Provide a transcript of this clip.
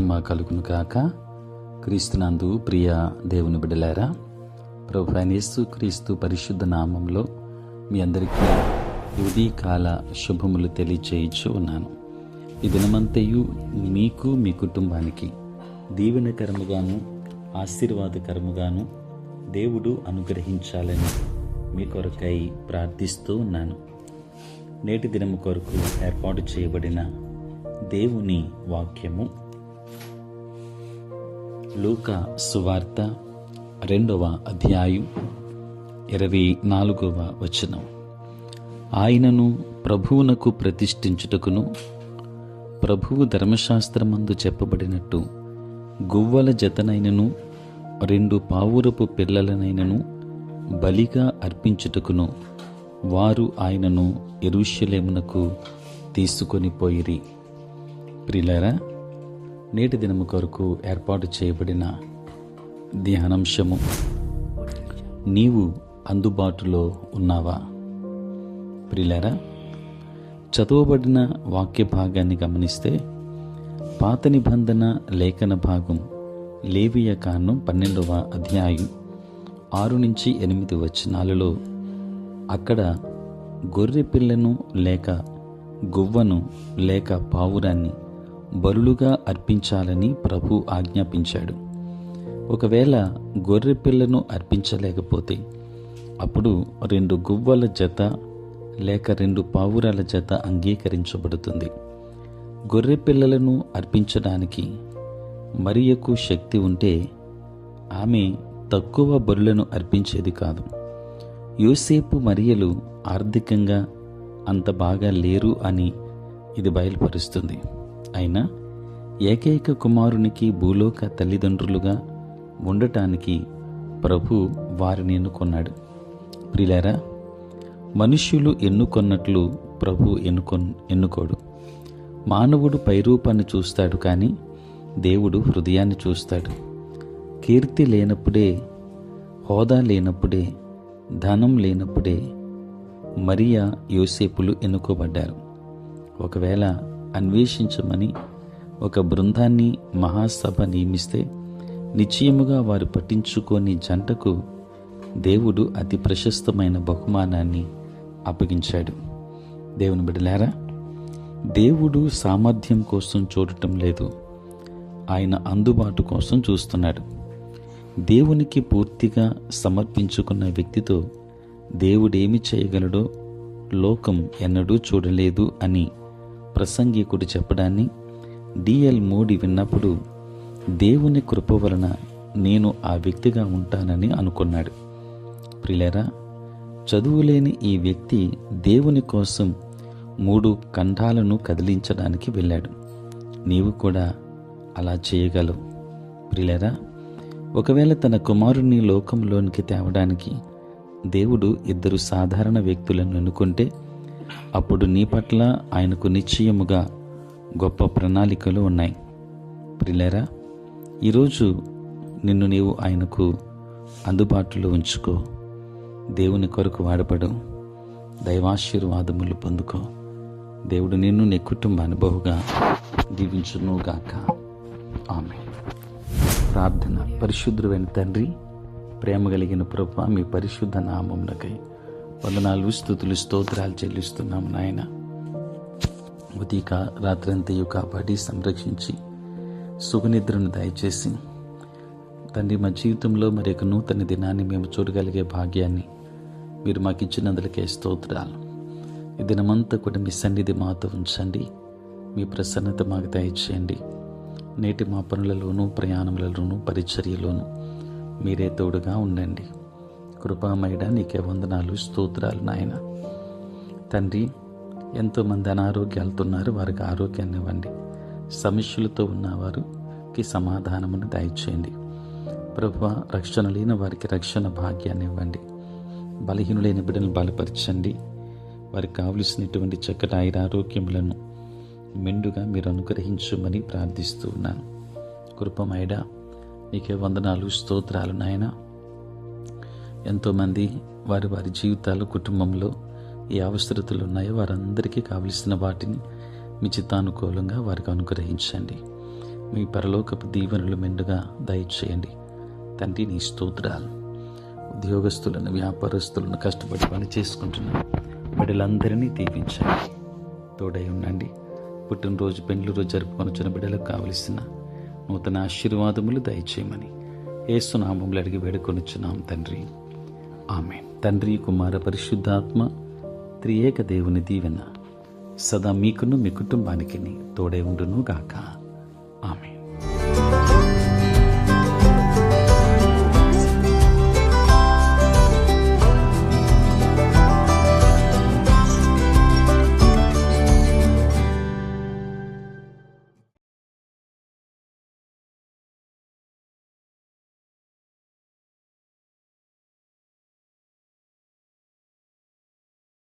మహిమ కలుగును కాక. క్రీస్తునందు ప్రియ దేవుని బిడ్డలారా, ప్రభువైన యేసు క్రీస్తు పరిశుద్ధ నామంలో మీ అందరికీ ఉదయకాల శుభములు తెలియచేయచ్చు ఉన్నాను. ఈ దినమంతయు మీకు మీ కుటుంబానికి దీవెనకరముగాను ఆశీర్వాదకరముగాను దేవుడు అనుగ్రహించాలని మీ కొరకై ప్రార్థిస్తూ ఉన్నాను. నేటి దినము కొరకు ఏర్పాటు చేయబడిన దేవుని వాక్యము లూకా సువార్త 2వ అధ్యాయం 24వ వచనం. ఆయనను ప్రభువునకు ప్రతిష్ఠించుటకును ప్రభువు ధర్మశాస్త్రమందు చెప్పబడినట్టు గువ్వల జతనైనను 2 పావురపు పిల్లలనైనను బలిగా అర్పించుటకును వారు ఆయనను యెరూషలేమునకు తీసుకొని పోయిరి. ప్రియులారా, నేటి దినము కొరకు ఏర్పాటు చేయబడిన ధ్యానాంశము, నీవు అందుబాటులో ఉన్నావా? ప్రియులారా, చదవబడిన వాక్య భాగాన్ని గమనిస్తే పాత నిబంధన లేఖన భాగం లేవియ కాండం 12వ అధ్యాయం 6-8 వచనాలలో అక్కడ గొర్రె పిల్లను లేక గువ్వను లేక పావురాన్ని బలులుగా అర్పించాలని ప్రభు ఆజ్ఞాపించాడు. ఒకవేళ గొర్రె పిల్లను అర్పించలేకపోతే అప్పుడు 2 గువ్వల జత లేక 2 పావురాల జత అంగీకరించబడుతుంది. గొర్రె పిల్లలను అర్పించడానికి మరియకు శక్తి ఉంటే ఆమె తక్కువ బలులను అర్పించేది కాదు. యోసేపు మరియలు ఆర్థికంగా అంత బాగా లేరు అని ఇది బయలుపరుస్తుంది. అయినా ఏకైక కుమారునికి భూలోక తల్లిదండ్రులుగా ఉండటానికి ప్రభు వారిని ఎన్నుకొన్నాడు. మనుష్యులు ఎన్నుకొన్నట్లు ప్రభు ఎన్నుకోడు. మానవుడు పైరూపాన్ని చూస్తాడు, కానీ దేవుడు హృదయాన్ని చూస్తాడు. కీర్తి లేనప్పుడే, హోదా లేనప్పుడే, ధనం లేనప్పుడే మరియా యోసేపులు ఎన్నుకోబడ్డారు. ఒకవేళ అన్వేషించమని ఒక బృందాన్ని మహాసభ నియమిస్తే నిశ్చయముగా వారు పట్టించుకోని జంటకు దేవుడు అతి ప్రశస్తమైన బహుమానాన్ని అప్పగించాడు. దేవుని బిడ్డలారా, దేవుడు సామర్థ్యం కోసం చూడటం లేదు, ఆయన అందుబాటు కోసం చూస్తున్నాడు. దేవునికి పూర్తిగా సమర్పించుకున్న వ్యక్తితో దేవుడేమి చేయగలడో లోకం ఎన్నడూ చూడలేదు అని ప్రసంగికుడు చెప్పడాన్ని D.L. మోడీ విన్నప్పుడు దేవుని కృప వలన నేను ఆ వ్యక్తిగా ఉంటానని అనుకున్నాడు. ప్రియులారా, చదువులేని ఈ వ్యక్తి దేవుని కోసం 3 ఖండాలను కదిలించడానికి వెళ్ళాడు. నీవు కూడా అలా చేయగలవు. ప్రియులారా, ఒకవేళ తన కుమారుణ్ణి లోకంలోనికి తేవడానికి దేవుడు 2 సాధారణ వ్యక్తులను ఎన్నుకుంటే అప్పుడు నీ పట్ల ఆయనకు నిశ్చయముగా గొప్ప ప్రణాళికలు ఉన్నాయి. ప్రియులారా, ఈరోజు నిన్ను నీవు ఆయనకు అందుబాటులో ఉంచుకో. దేవుని కొరకు వాడబడు, దైవాశీర్వాదములు పొందుకో. దేవుడు నిన్ను నీ కుటుంబాన్ని బహుగా దీవించునుగాక. ఆమేన్. ప్రార్థన. పరిశుద్ధుడైన తండ్రి, ప్రేమ కలిగిన ప్రభువా, మీ పరిశుద్ధ నామమునకై వందనాలు, స్తుతులు, స్తోత్రాలు చెల్లిస్తున్నాము నాయన. ఉదయక రాత్రంతయు కాపాడి సంరక్షించి సుఖనిద్రను దయచేసి తండ్రి, మా జీవితంలో మరి ఒక నూతన దినాన్ని మేము చూడగలిగే భాగ్యాన్ని మీరు మాకు ఇచ్చినందులకే స్తోత్రాలు. ఈ దినమంతా కూడా మీ సన్నిధి మాతో ఉంచండి, మీ ప్రసన్నత మాకు దయచేయండి. నేటి మా పనులలోనూ, ప్రయాణములలోనూ, పరిచర్యలోనూ మీరే తోడుగా ఉండండి. కృపామయుడా, నీకే వందనాలు, స్తోత్రాలు నాయన. తండ్రి, ఎంతోమంది అనారోగ్యాలతో ఉన్నారు, వారికి ఆరోగ్యాన్ని ఇవ్వండి. సమస్యలతో ఉన్నవారికి సమాధానమును దయచేయండి. ప్రభువా, రక్షణ లేని వారికి రక్షణ భాగ్యాన్ని ఇవ్వండి. బలహీనులైన బిడ్డలను బలపరచండి. వారికి కావలసినటువంటి చక్కటి ఆరోగ్యములను మెండుగా మీరు అనుగ్రహించమని ప్రార్థిస్తూ ఉన్నాను. కృపమయుడా, నీకే వందనాలు, స్తోత్రాలు నాయన. ఎంతోమంది వారి వారి జీవితాలు, కుటుంబంలో ఏ అవసరతలు ఉన్నాయో వారందరికీ కావలసిన వాటిని మీ చిత్తానుకూలంగా వారికి అనుగ్రహించండి. మీ పరలోకపు దీవెనలు మెండుగా దయచేయండి. తండ్రి, నీ స్తోత్రాలు. ఉద్యోగస్తులను, వ్యాపారస్తులను, కష్టపడి పని చేసుకుంటున్న బిడ్డలందరినీ దీవించండి. తోడై ఉండండి. పుట్టినరోజు, పెండ్లిరోజు జరుపుకొనుచున్న బిడ్డలకు కావలసిన నూతన ఆశీర్వాదములు దయచేయమని యేసు నామములో అడిగి వేడుకొనుచున్నాం తండ్రి. ఆమేన్. తండ్రి, కుమార, పరిశుద్ధాత్మ త్రియేక దేవుని దీవెన సదా మీకును మీ కుటుంబానికి తోడై ఉండును గాక. ఆమేన్.